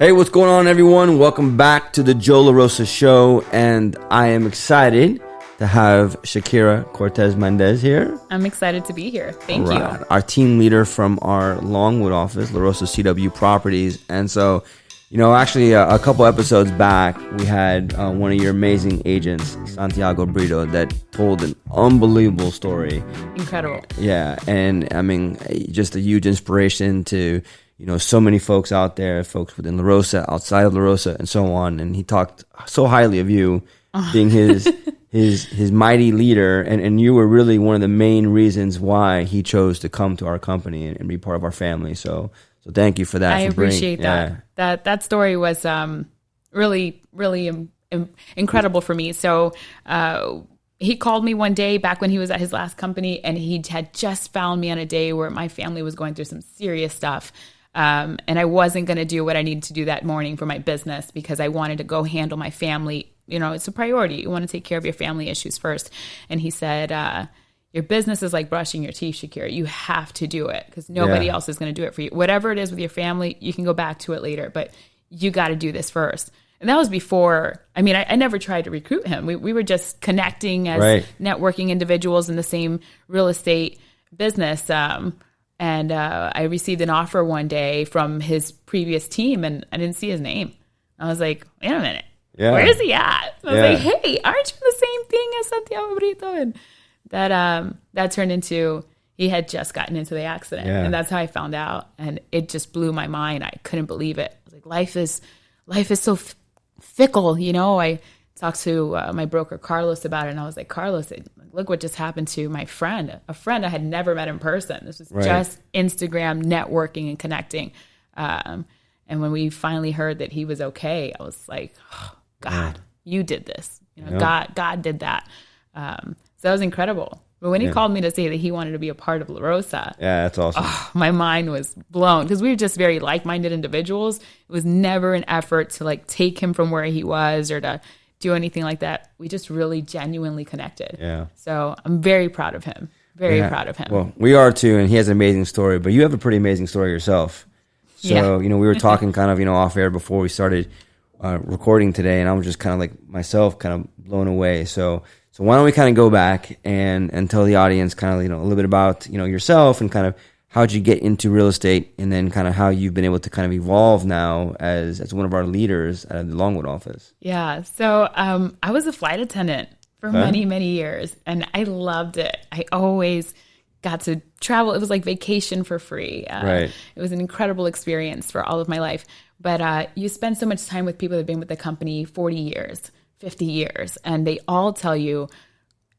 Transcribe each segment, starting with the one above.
Hey, what's going on, everyone? Welcome back to the Joe LaRosa Show, and I am excited to have Shakyra Cortes Mendez here. I'm excited to be here. Thank you. Our team leader from our Longwood office, LaRosa CW Properties. And so, actually a couple episodes back, we had one of your amazing agents, Santiago Brito, that told an unbelievable story. Incredible. Yeah, and I mean, just a huge inspiration to so many folks out there, folks within LaRosa, outside of LaRosa, and so on. And he talked so highly of you being his mighty leader, and you were really one of the main reasons why he chose to come to our company and be part of our family. So thank you for that. I appreciate that. Yeah. That story was really incredible for me. So he called me one day back when he was at his last company, and he had just found me on a day where my family was going through some serious stuff. And I wasn't going to do what I needed to do that morning for my business because I wanted to go handle my family. It's a priority. You want to take care of your family issues first. And he said, your business is like brushing your teeth, Shakyra. You have to do it because nobody else is going to do it for you. Whatever it is with your family, you can go back to it later, but you got to do this first. And that was before, I never tried to recruit him. We were just connecting as networking individuals in the same real estate business. And I received an offer one day from his previous team, and I didn't see his name. I was like, wait a minute. Yeah. Where is he at? I was like, hey, aren't you the same thing as Santiago Brito? And that turned into, he had just gotten into the accident. Yeah. And that's how I found out. And it just blew my mind. I couldn't believe it. I was like, life is so fickle. I talked to my broker, Carlos, about it. And I was like, Carlos, look what just happened to my friend, a friend I had never met in person. This was just Instagram networking and connecting. And when we finally heard that he was okay, I was like, oh, God, you did this. God did that. So that was incredible. But when he called me to say that he wanted to be a part of LaRosa, that's awesome. My mind was blown because we were just very like-minded individuals. It was never an effort to take him from where he was or to do anything like that. We just really genuinely connected. Yeah. So I'm very proud of him. Very proud of him. Well, we are too, and he has an amazing story, but you have a pretty amazing story yourself. So, we were talking kind of, off air before we started recording today, and I was just kind of myself kind of blown away. So why don't we kind of go back and tell the audience kind of, a little bit about, yourself and kind of how'd you get into real estate, and then kind of how you've been able to kind of evolve now as one of our leaders at the Longwood office. Yeah. So I was a flight attendant for many, many years, and I loved it. I always got to travel. It was like vacation for free. It was an incredible experience for all of my life. But you spend so much time with people that have been with the company 40 years, 50 years, and they all tell you,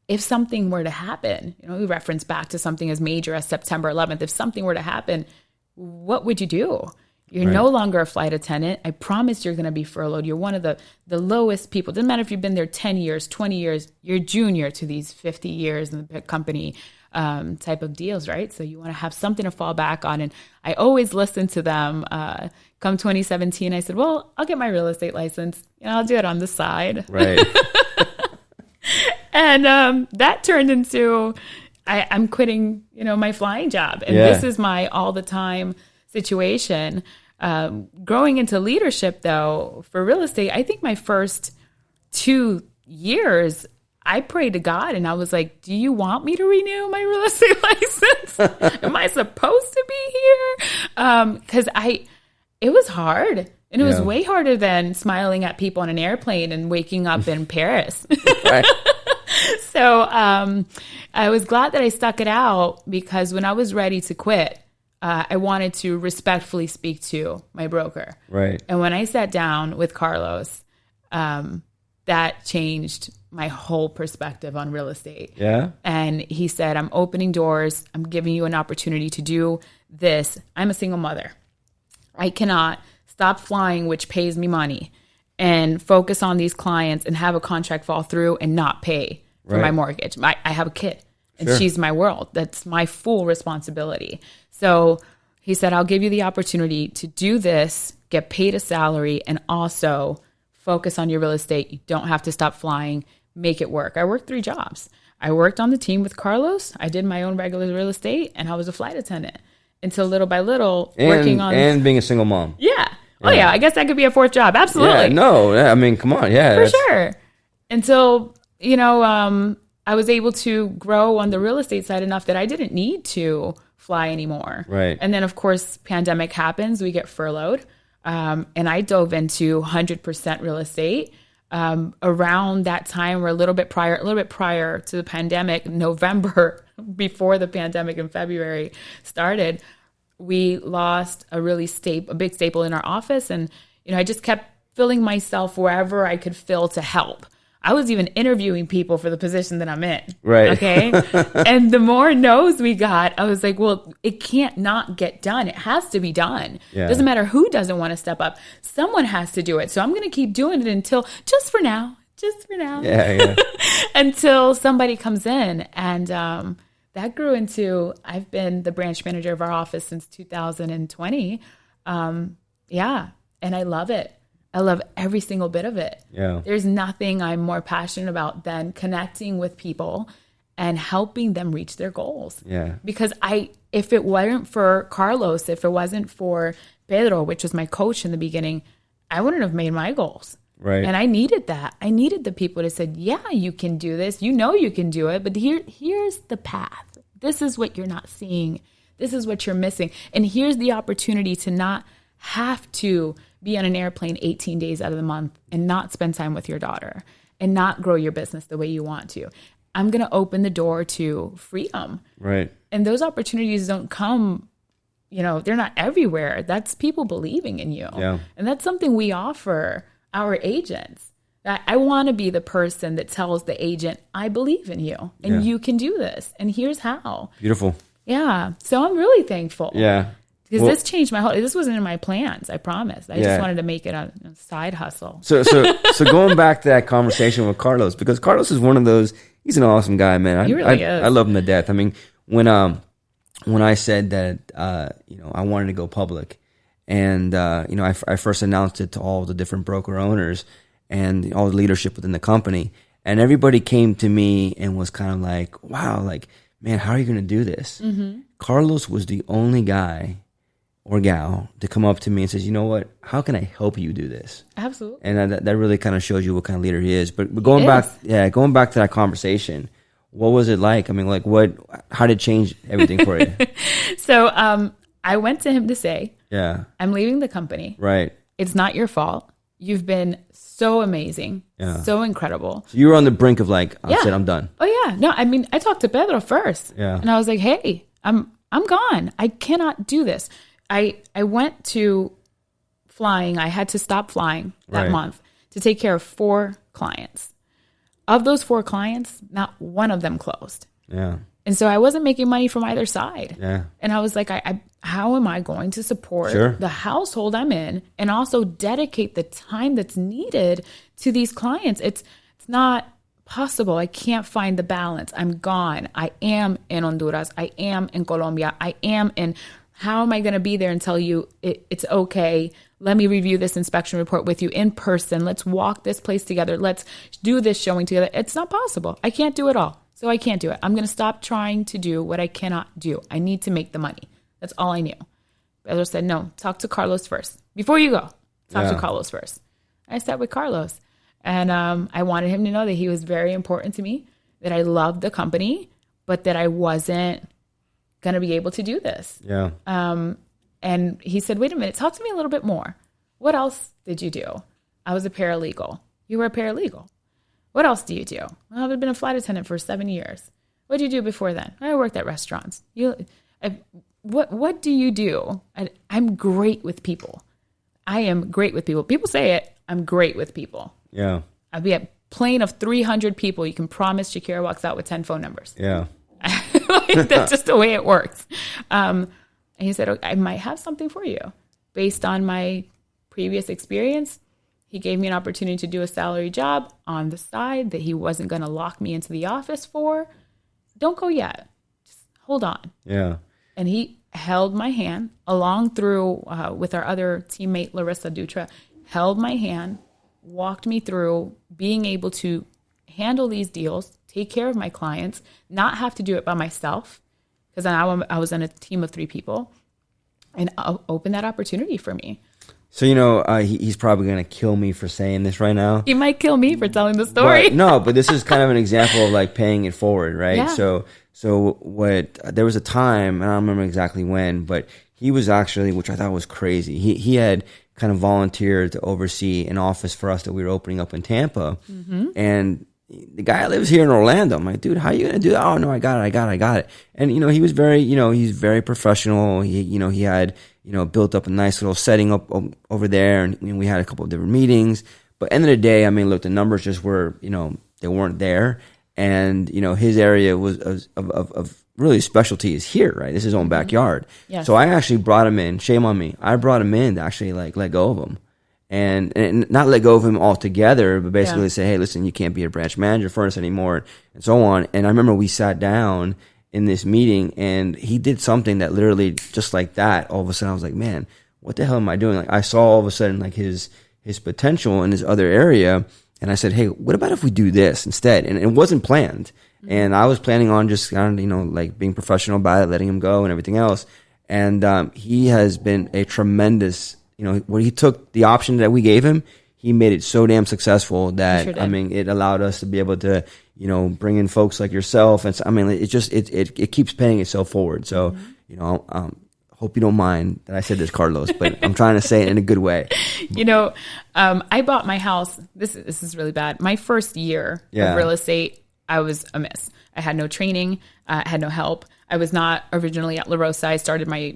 if something were to happen, we reference back to something as major as September 11th. If something were to happen, what would you do? You're no longer a flight attendant. I promise you're going to be furloughed. You're one of the lowest people. Doesn't matter if you've been there 10 years, 20 years. You're junior to these 50 years in the company type of deals, right? So you want to have something to fall back on. And I always listen to them. Come 2017, I said, well, I'll get my real estate license. I'll do it on the side. Right. And that turned into, I'm quitting, my flying job. And this is my all the time situation. Growing into leadership, though, for real estate, I think my first 2 years, I prayed to God and I was like, do you want me to renew my real estate license? Am I supposed to be here? Because it was hard. And it was way harder than smiling at people on an airplane and waking up in Paris. So I was glad that I stuck it out because when I was ready to quit, I wanted to respectfully speak to my broker. Right. And when I sat down with Carlos, that changed my whole perspective on real estate. Yeah. And he said, I'm opening doors. I'm giving you an opportunity to do this. I'm a single mother. I cannot stop flying, which pays me money, and focus on these clients and have a contract fall through and not pay for my mortgage. I have a kid and she's my world. That's my full responsibility. So he said, I'll give you the opportunity to do this, get paid a salary, and also focus on your real estate. You don't have to stop flying. Make it work. I worked 3 jobs. I worked on the team with Carlos. I did my own regular real estate, and I was a flight attendant until little by little working on... And being a single mom. Yeah. Oh yeah, I guess that could be a fourth job. Absolutely. Yeah, no, I mean, come on, yeah, for sure. Until I was able to grow on the real estate side enough that I didn't need to fly anymore. Right. And then of course, pandemic happens. We get furloughed, and I dove into 100% real estate. Around that time, or a little bit prior to the pandemic, November, before the pandemic in February started, we lost a big staple in our office. And, I just kept filling myself wherever I could fill to help. I was even interviewing people for the position that I'm in. Right. Okay. And the more no's we got, I was like, well, it can't not get done. It has to be done. Yeah. Doesn't matter who doesn't want to step up. Someone has to do it. So I'm going to keep doing it just for now. Yeah. Until somebody comes in. And that grew into, I've been the branch manager of our office since 2020. And I love it. I love every single bit of it. Yeah. There's nothing I'm more passionate about than connecting with people and helping them reach their goals. Yeah. Because if it wasn't for Carlos, if it wasn't for Pedro, which was my coach in the beginning, I wouldn't have made my goals. Right. And I needed that. I needed the people to say, yeah, you can do this. You know you can do it. But here's the path. This is what you're not seeing. This is what you're missing. And here's the opportunity to not have to be on an airplane 18 days out of the month and not spend time with your daughter and not grow your business the way you want to. I'm going to open the door to freedom. Right. And those opportunities don't come, they're not everywhere. That's people believing in you. Yeah. And that's something we offer our agents. I want to be the person that tells the agent, I believe in you and you can do this. And here's how. Beautiful. Yeah. So I'm really thankful. Yeah. Because this changed this wasn't in my plans, I promise. I just wanted to make it a side hustle. So going back to that conversation with Carlos, because Carlos is one of those, he's an awesome guy, man. He really is. I love him to death. I mean, when I said that, I wanted to go public and, I first announced it to all the different broker owners and all the leadership within the company, and everybody came to me and was kind of like, wow, like, man, how are you going to do this? Mm-hmm. Carlos was the only guy or gal to come up to me and says, you know what, how can I help you do this? Absolutely. And that really kind of shows you what kind of leader he is. But going back to that conversation, what was it like? I mean, like how did it change everything for you? So I went to him to say, I'm leaving the company. Right. It's not your fault. You've been so amazing, so incredible. So you were on the brink of I said, I'm done. Oh yeah. No, I mean, I talked to Pedro first. Yeah. And I was like, hey, I'm gone. I cannot do this. I went to flying. I had to stop flying that month to take care of 4 clients. Of those 4 clients, not one of them closed. Yeah. And so I wasn't making money from either side. Yeah. And I was like, how am I going to support the household I'm in and also dedicate the time that's needed to these clients? It's not possible. I can't find the balance. I'm gone. I am in Honduras. I am in Colombia. I am in... How am I going to be there and tell you it's okay? Let me review this inspection report with you in person. Let's walk this place together. Let's do this showing together. It's not possible. I can't do it all. So I can't do it. I'm going to stop trying to do what I cannot do. I need to make the money. That's all I knew. Pedro said, no, talk to Carlos first. Before you go, talk to Carlos first. I sat with Carlos. And I wanted him to know that he was very important to me, that I loved the company, but that I wasn't going to be able to do this. Yeah. And he said, wait a minute, talk to me a little bit more. What else did you do? I was a paralegal. You were a paralegal. What else do you do? Well, I've been a flight attendant for 7 years. What did you do before then? I worked at restaurants. What do you do? I'm great with people. I am great with people. People say it. I'm great with people. Yeah. I'd be a plane of 300 people. You can promise Shakyra walks out with 10 phone numbers. Yeah. That's just the way it works. And he said, okay, I might have something for you. Based on my previous experience, he gave me an opportunity to do a salary job on the side that he wasn't going to lock me into the office for. Don't go yet. Just hold on. Yeah. And he held my hand along through with our other teammate, Larissa Dutra, held my hand, walked me through being able to handle these deals, take care of my clients, not have to do it by myself, because I was on a team of 3 people, and open that opportunity for me. So, he's probably going to kill me for saying this right now. He might kill me for telling the story. But this is kind of an example of like paying it forward, right? Yeah. So there was a time, and I don't remember exactly when, but he was actually, which I thought was crazy. He had kind of volunteered to oversee an office for us that we were opening up in Tampa. Mm-hmm. And the guy lives here in Orlando. I'm like, dude, how are you going to do that? Oh, no, I got it. And, he was very, he's very professional. He had, built up a nice little setting up over there. And we had a couple of different meetings. But end of the day, I mean, look, the numbers just were, they weren't there. And, his area was of really specialty is here, right? This is his own backyard. Yes. So I actually brought him in. Shame on me. I brought him in to actually like let go of him. And not let go of him altogether, but basically say, hey, listen, you can't be a branch manager for us anymore, and so on. And I remember we sat down in this meeting, and he did something that literally just like that. All of a sudden, I was like, man, what the hell am I doing? Like I saw all of a sudden like his potential in his other area, and I said, hey, what about if we do this instead? And it wasn't planned, and I was planning on just kind of like being professional about it, letting him go, and everything else. And he has been a tremendous. When he took the option that we gave him, he made it so damn successful that, sure, I mean, it allowed us to be able to, bring in folks like yourself. And so, I mean, it keeps paying itself forward. So, hope you don't mind that I said this, Carlos, but I'm trying to say it in a good way. I bought my house. This is really bad. My first year of real estate, I was a miss. I had no training. I had no help. I was not originally at La Rosa. I started my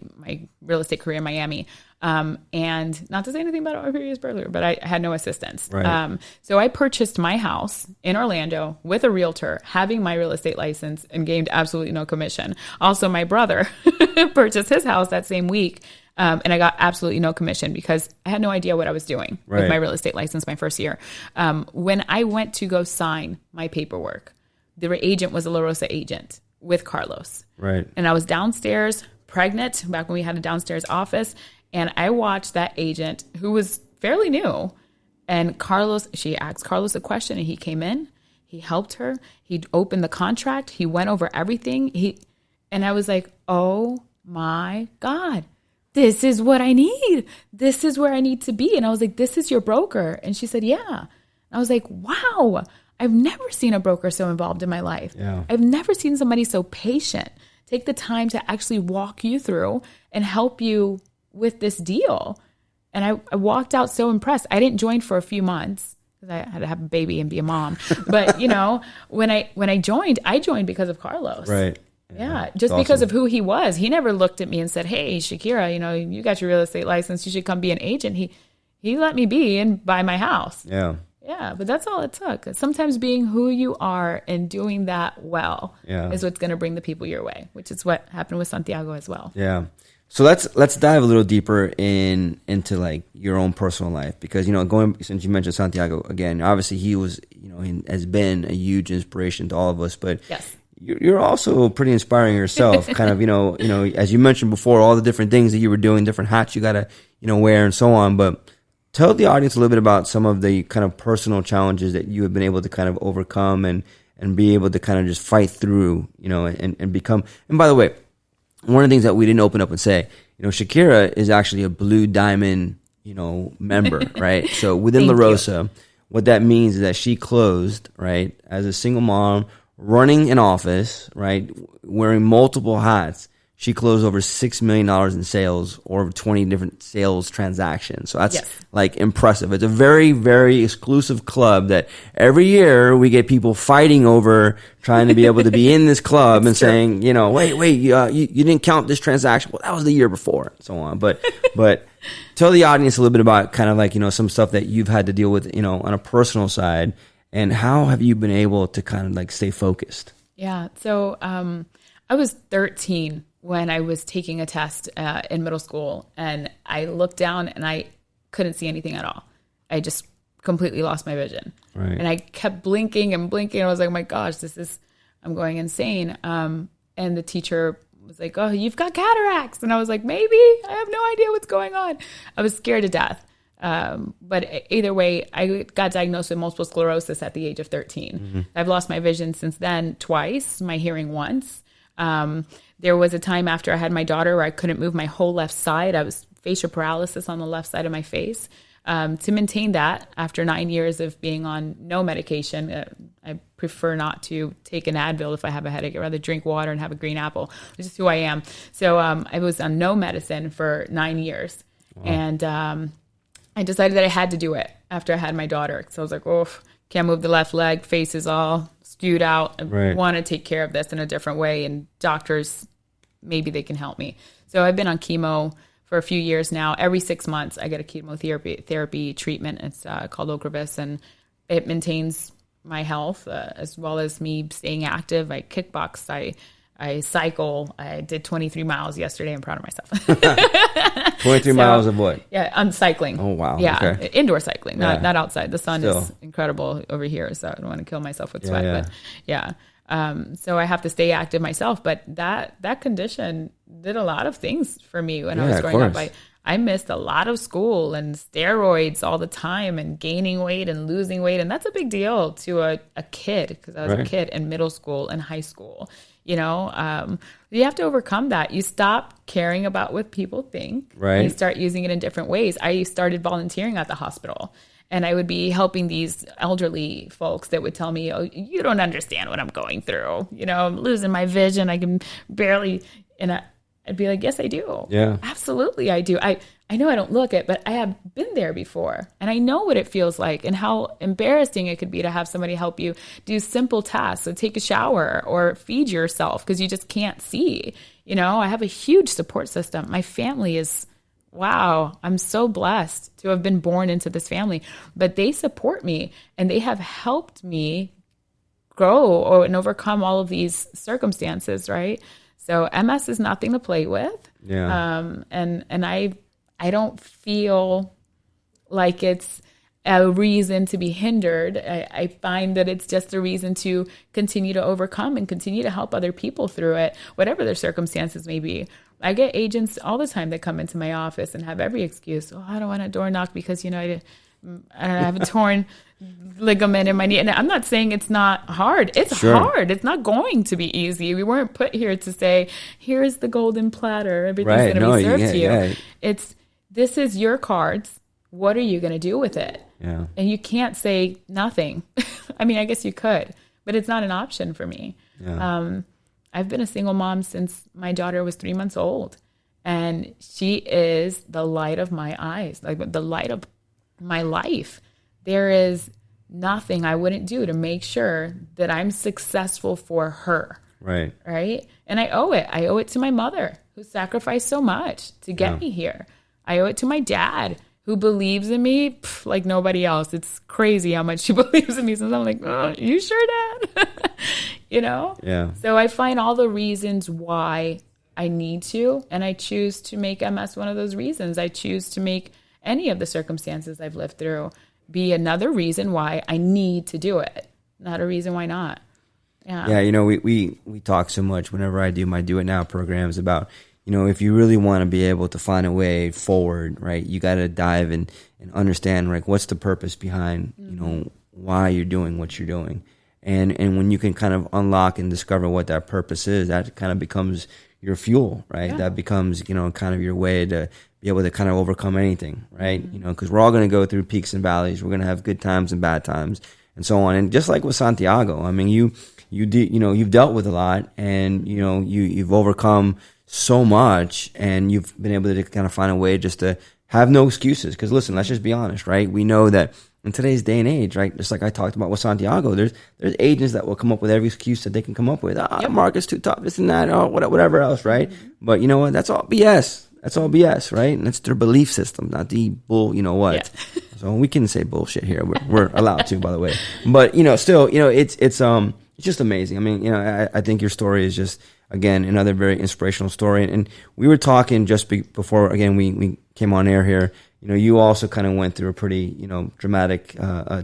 real estate career in Miami. And not to say anything about our previous burglar, but I had no assistance. Right. So I purchased my house in Orlando with a realtor, having my real estate license, and gained absolutely no commission. Also, my brother purchased his house that same week. And I got absolutely no commission because I had no idea what I was doing with my real estate license my first year. When I went to go sign my paperwork, the agent was a La Rosa agent with Carlos. Right. And I was downstairs, pregnant, back when we had a downstairs office. And I watched that agent, who was fairly new, and she asked Carlos a question, and he came in, he helped her, he opened the contract, he went over everything. And I was like, oh my God, this is what I need. This is where I need to be. And I was like, this is your broker. And she said, yeah. And I was like, wow, I've never seen a broker so involved in my life. Yeah. I've never seen somebody so patient, take the time to actually walk you through and help you with this deal. And I walked out so impressed. I didn't join for a few months because I had to have a baby and be a mom. But when I joined because of Carlos. Right. Yeah. Just awesome. Because of who he was. He never looked at me and said, hey, Shakyra, you got your real estate license. You should come be an agent. He let me be and buy my house. Yeah. Yeah. But that's all it took. Sometimes being who you are and doing that well is what's going to bring the people your way, which is what happened with Santiago as well. Yeah. So let's dive a little deeper into like your own personal life, because since you mentioned Santiago again, obviously he was he has been a huge inspiration to all of us, but yes, you're also pretty inspiring yourself. Kind of as you mentioned before, all the different things that you were doing, different hats you gotta wear and so on. But tell the audience a little bit about some of the kind of personal challenges that you have been able to kind of overcome and be able to kind of just fight through, and become. And by the way, one of the things that we didn't open up and say, Shakyra is actually a Blue Diamond, member, right? So within La Rosa, what that means is that she closed, right, as a single mom, running an office, right, wearing multiple hats. She closed over $6 million in sales, or over 20 different sales transactions. So that's like impressive. It's a very, very exclusive club that every year we get people fighting over trying to be able to be in this club and saying, wait, you didn't count this transaction. Well, that was the year before, and so on. But tell the audience a little bit about kind of like, some stuff that you've had to deal with, on a personal side, and how have you been able to kind of like stay focused? Yeah. So I was 13 when I was taking a test in middle school, and I looked down and I couldn't see anything at all. I just completely lost my vision. Right. And I kept blinking and blinking. I was like, oh my gosh, I'm going insane. And the teacher was like, oh, you've got cataracts. And I was like, maybe, I have no idea what's going on. I was scared to death. But either way, I got diagnosed with multiple sclerosis at the age of 13. Mm-hmm. I've lost my vision since then twice, my hearing once. There was a time after I had my daughter where I couldn't move my whole left side. I was facial paralysis on the left side of my face. To maintain that after 9 years of being on no medication, I prefer not to take an Advil if I have a headache. I'd rather drink water and have a green apple, which is who I am. So I was on no medicine for 9 years. Wow. And I decided that I had to do it after I had my daughter. So I was like, oh, can't move the left leg, face is all skewed out. I want to take care of this in a different way. And doctors, maybe they can help me. So I've been on chemo for a few years now. Every 6 months, I get a chemotherapy treatment. It's called Ocrevus, and it maintains my health as well as me staying active. I kickbox, I cycle. I did 23 miles yesterday. I'm proud of myself. 23 miles of what? Yeah, I'm cycling. Oh, wow. Yeah, okay. Indoor cycling, not outside. The sun is incredible over here, so I don't want to kill myself with sweat. But yeah. So I have to stay active myself. But that condition did a lot of things for me when I was growing up. I missed a lot of school and steroids all the time and gaining weight and losing weight. And that's a big deal to a kid, because I was a kid in middle school and high school. You know, you have to overcome that. You stop caring about what people think. Right. You start using it in different ways. I started volunteering at the hospital. And I would be helping these elderly folks that would tell me, oh, you don't understand what I'm going through. You know, I'm losing my vision. I can barely, and I'd be like, yes, I do. Yeah, absolutely, I do. I know I don't look it, but I have been there before. And I know what it feels like and how embarrassing it could be to have somebody help you do simple tasks. So take a shower or feed yourself because you just can't see. You know, I have a huge support system. My family is... wow, I'm so blessed to have been born into this family. But they support me and they have helped me grow and overcome all of these circumstances, right? So MS is nothing to play with. Yeah. And I don't feel like it's a reason to be hindered. I find that it's just a reason to continue to overcome and continue to help other people through it, whatever their circumstances may be. I get agents all the time that come into my office and have every excuse. Oh, I don't want a door knock because, you know, I have a torn ligament in my knee. And I'm not saying it's not hard. It's hard. It's not going to be easy. We weren't put here to say, here's the golden platter. Everything's going to be served to you. Yeah. This is your cards. What are you going to do with it? Yeah. And you can't say nothing. I mean, I guess you could, but it's not an option for me. Yeah. I've been a single mom since my daughter was 3 months old, and she is the light of my eyes, like the light of my life. There is nothing I wouldn't do to make sure that I'm successful for her. Right. Right. And I owe it. I owe it to my mother, who sacrificed so much to get me here. I owe it to my dad, who believes in me like nobody else. It's crazy how much she believes in me. So I'm like, oh, you sure, Dad? You know? Yeah. So I find all the reasons why I need to, and I choose to make MS one of those reasons. I choose to make any of the circumstances I've lived through be another reason why I need to do it, not a reason why not. Yeah. Yeah, you know, we talk so much whenever I do my Do It Now programs about, you know, if you really want to be able to find a way forward, right, you got to dive in and understand, like, what's the purpose behind, you know, why you're doing what you're doing. And when you can kind of unlock and discover what that purpose is, that kind of becomes your fuel, right? Yeah. That becomes, you know, kind of your way to be able to kind of overcome anything, right? You know, because we're all going to go through peaks and valleys. We're going to have good times and bad times and so on. And just like with Santiago, I mean, you've dealt with a lot, and, you know, you've overcome so much, and you've been able to kind of find a way just to have no excuses. Because listen, let's just be honest, right? We know that in today's day and age, right, just like I talked about with Santiago, there's agents that will come up with every excuse that they can come up with. The market's too tough, this and that, or whatever else, right? But you know what? That's all BS. That's all BS, right? And it's their belief system, not the bull, you know what? Yeah. So we can say bullshit here. We're allowed to, by the way. But, you know, still, you know, it's just amazing. I mean, you know, I think your story is just, again, another very inspirational story. And we were talking just before, again, we came on air here. You know, you also kind of went through a pretty, you know, dramatic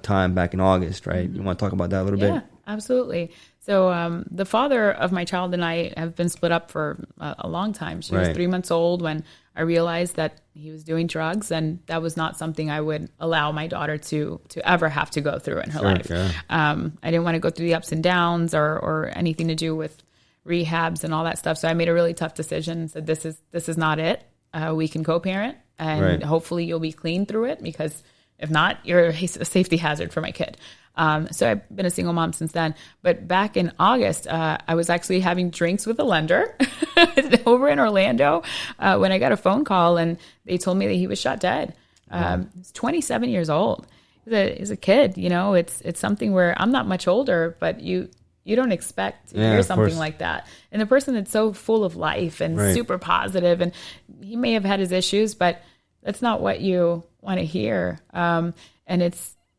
time back in August, right? You want to talk about that a little bit? Yeah, absolutely. So the father of my child and I have been split up for a long time. She was 3 months old when I realized that he was doing drugs, and that was not something I would allow my daughter to ever have to go through in her life. Yeah. I didn't want to go through the ups and downs or anything to do with rehabs and all that stuff. So I made a really tough decision and said, this is not it. We can co-parent, and hopefully you'll be clean through it, because if not, you're a safety hazard for my kid. So I've been a single mom since then. But back in August, I was actually having drinks with a lender over in Orlando when I got a phone call, and they told me that he was shot dead. He's 27 years old. He's a kid, you know. It's something where I'm not much older, but you don't expect to hear something like that. And the person that's so full of life and super positive, and he may have had his issues, but that's not what you want to hear. And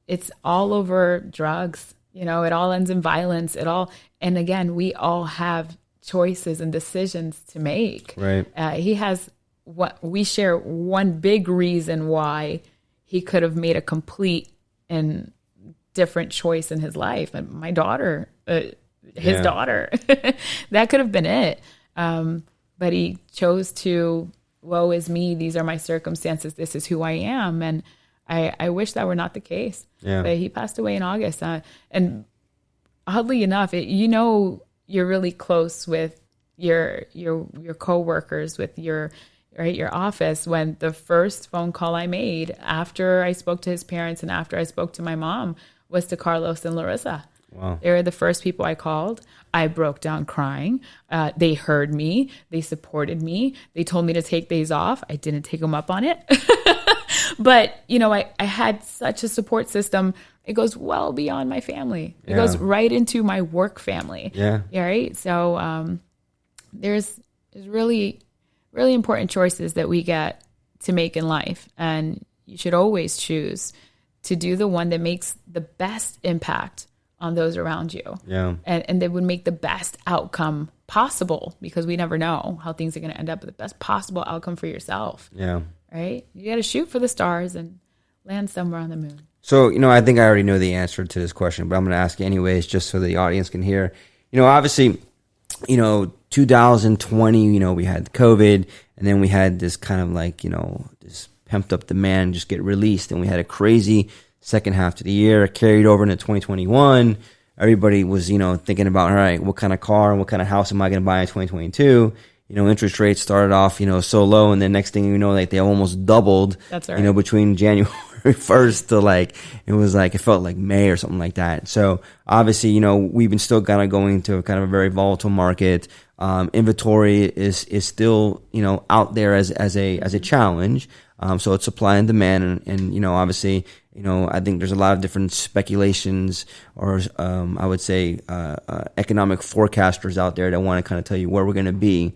it's all over drugs. You know, it all ends in violence. And again, we all have choices and decisions to make. Right. He has we share one big reason why he could have made a complete and different choice in his life. And my daughter, his daughter, that could have been it. But he chose to, woe is me. These are my circumstances. This is who I am. And I wish that were not the case. Yeah. But he passed away in August. And oddly enough, you're really close with your coworkers, with your office, when the first phone call I made after I spoke to his parents and after I spoke to my mom was to Carlos and Larissa. Wow. They were the first people I called. I broke down crying. They heard me. They supported me. They told me to take days off. I didn't take them up on it. But, you know, I had such a support system. It goes well beyond my family. It goes right into my work family. Yeah. Right. So there's really, really important choices that we get to make in life. And you should always choose to do the one that makes the best impact on those around you. Yeah. And that would make the best outcome possible, because we never know how things are going to end up, but the best possible outcome for yourself. Yeah. Right? You got to shoot for the stars and land somewhere on the moon. So, you know, I think I already know the answer to this question, but I'm going to ask you anyways, just so the audience can hear. You know, obviously, you know, 2020, you know, we had COVID, and then we had this kind of like, you know, this pumped up demand just get released, and we had a crazy second half to the year, carried over into 2021. Everybody was, you know, thinking about, all right, what kind of car and what kind of house am I going to buy in 2022? You know, interest rates started off, you know, so low, and then next thing you know, like they almost doubled. That's right. You know, between January 1st to like, it felt like May or something like that. So obviously, you know, we've been still kind of going to kind of a very volatile market. Inventory is still, you know, out there as a challenge. So it's supply and demand, and you know, obviously, you know, I think there's a lot of different speculations, or I would say economic forecasters out there that want to kind of tell you where we're going to be.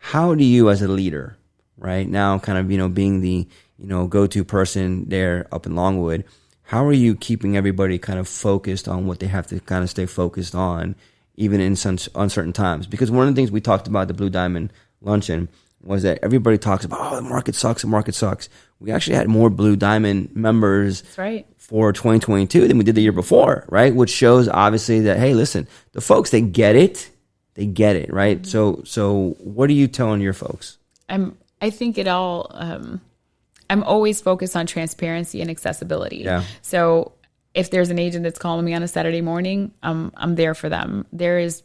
How do you, as a leader, right now, kind of, you know, being the, you know, go-to person there up in Longwood, how are you keeping everybody kind of focused on what they have to kind of stay focused on, even in some uncertain times? Because one of the things we talked about at the Blue Diamond Luncheon was that everybody talks about, oh, the market sucks. We actually had more Blue Diamond members for 2022 than we did the year before, right? Which shows obviously that, hey, listen, the folks, they get it, right? Mm-hmm. So what are you telling your folks? I think it all, I'm always focused on transparency and accessibility. Yeah. So if there's an agent that's calling me on a Saturday morning, I'm there for them. There is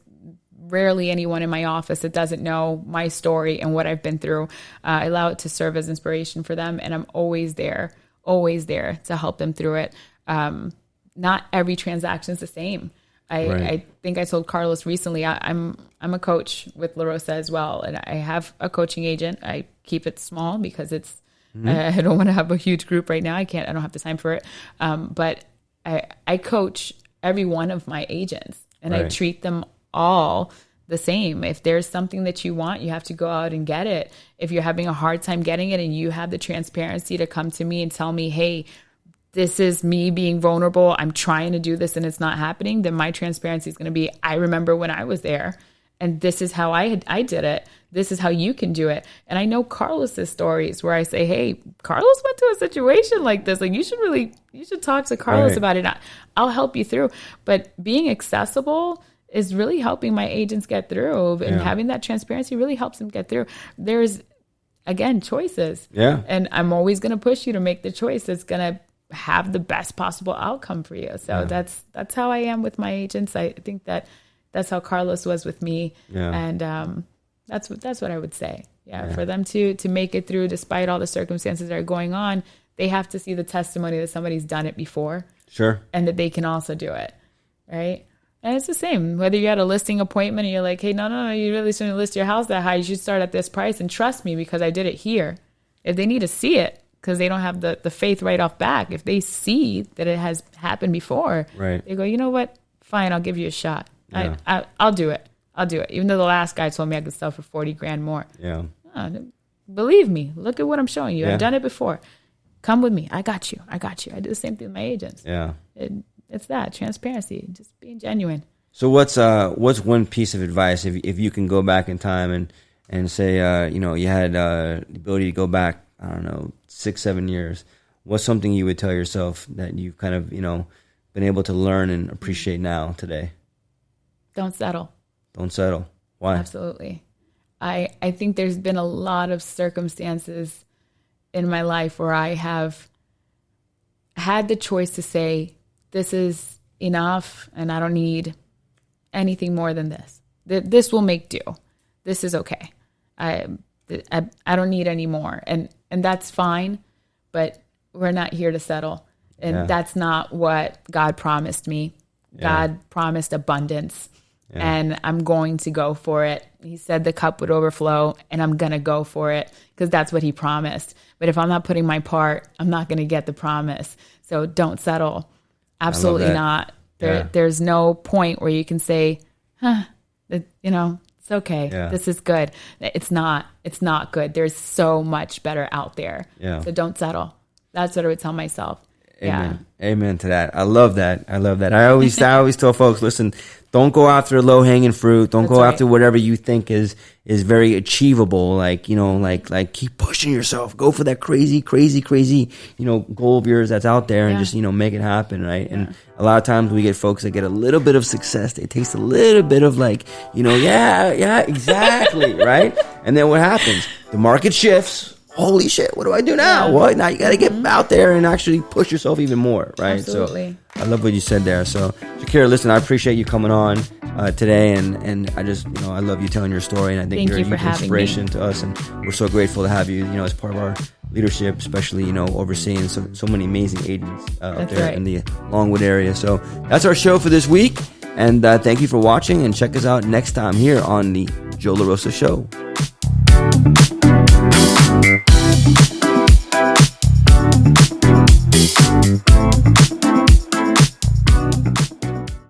rarely anyone in my office that doesn't know my story and what I've been through. I allow it to serve as inspiration for them, and I'm always there to help them through it. Not every transaction is the same. I think I told Carlos recently, I'm a coach with La Rosa as well, and I have a coaching agent. I keep it small because it's I don't want to have a huge group right now. I don't have the time for it. But I coach every one of my agents, and I treat them all the same. If there's something that you want, you have to go out and get it. If you're having a hard time getting it and you have the transparency to come to me and tell me, hey, this is me being vulnerable, I'm trying to do this and it's not happening, then my transparency is going to be, I remember when I was there and this is how I did it. This is how you can do it. And I know Carlos's stories where I say, hey, Carlos went to a situation like this. Like you should talk to Carlos about it. I'll help you through. But being accessible is really helping my agents get through, and having that transparency really helps them get through. There's, again, choices. Yeah. And I'm always going to push you to make the choice that's going to have the best possible outcome for you. So that's how I am with my agents. I think that's how Carlos was with me. Yeah. And That's what I would say. Yeah. For them to make it through despite all the circumstances that are going on, they have to see the testimony that somebody's done it before. Sure. And that they can also do it. Right. And it's the same, whether you had a listing appointment and you're like, hey, no, you really shouldn't list your house that high. You should start at this price and trust me because I did it here. If they need to see it because they don't have the faith right off back, if they see that it has happened before, they go, you know what? Fine, I'll give you a shot. Yeah. I'll do it. Even though the last guy told me I could sell for 40 grand more. Yeah. Believe me. Look at what I'm showing you. I've done it before. Come with me. I got you. I did the same thing with my agents. Yeah. It's that transparency, just being genuine. So what's one piece of advice if you can go back in time and say you had the ability to go back, I don't know, 6-7 years, what's something you would tell yourself that you've kind of been able to learn and appreciate now today? Don't settle. Why? Absolutely. I think there's been a lot of circumstances in my life where I have had the choice to say, this is enough and I don't need anything more than this. This will make do. This is okay. I don't need any more. And that's fine, but we're not here to settle. And that's not what God promised me. God promised abundance. And I'm going to go for it. He said the cup would overflow and I'm going to go for it because that's what he promised. But if I'm not putting my part, I'm not going to get the promise. So don't settle. Absolutely not. There's no point where you can say, it's okay. Yeah. This is good. It's not good. There's so much better out there. Yeah. So don't settle. That's what I would tell myself. Amen. Yeah. Amen to that. I love that. I always tell folks, listen, don't go after low hanging fruit. Don't go after whatever you think is very achievable. Like keep pushing yourself. Go for that crazy, goal of yours that's out there and just, make it happen. Right. Yeah. And a lot of times we get folks that get a little bit of success. They taste a little bit of exactly. Right. And then what happens? The market shifts. Holy shit, what do I do now? What? Now you got to get out there and actually push yourself even more, right? Absolutely. So I love what you said there. So Shakyra, listen, I appreciate you coming on today, and I just, I love you telling your story, and I think you're an inspiration to us, and we're so grateful to have you, as part of our leadership, especially, overseeing so many amazing agents out there in the Longwood area. So that's our show for this week, and thank you for watching, and check us out next time here on the Joe LaRosa Show.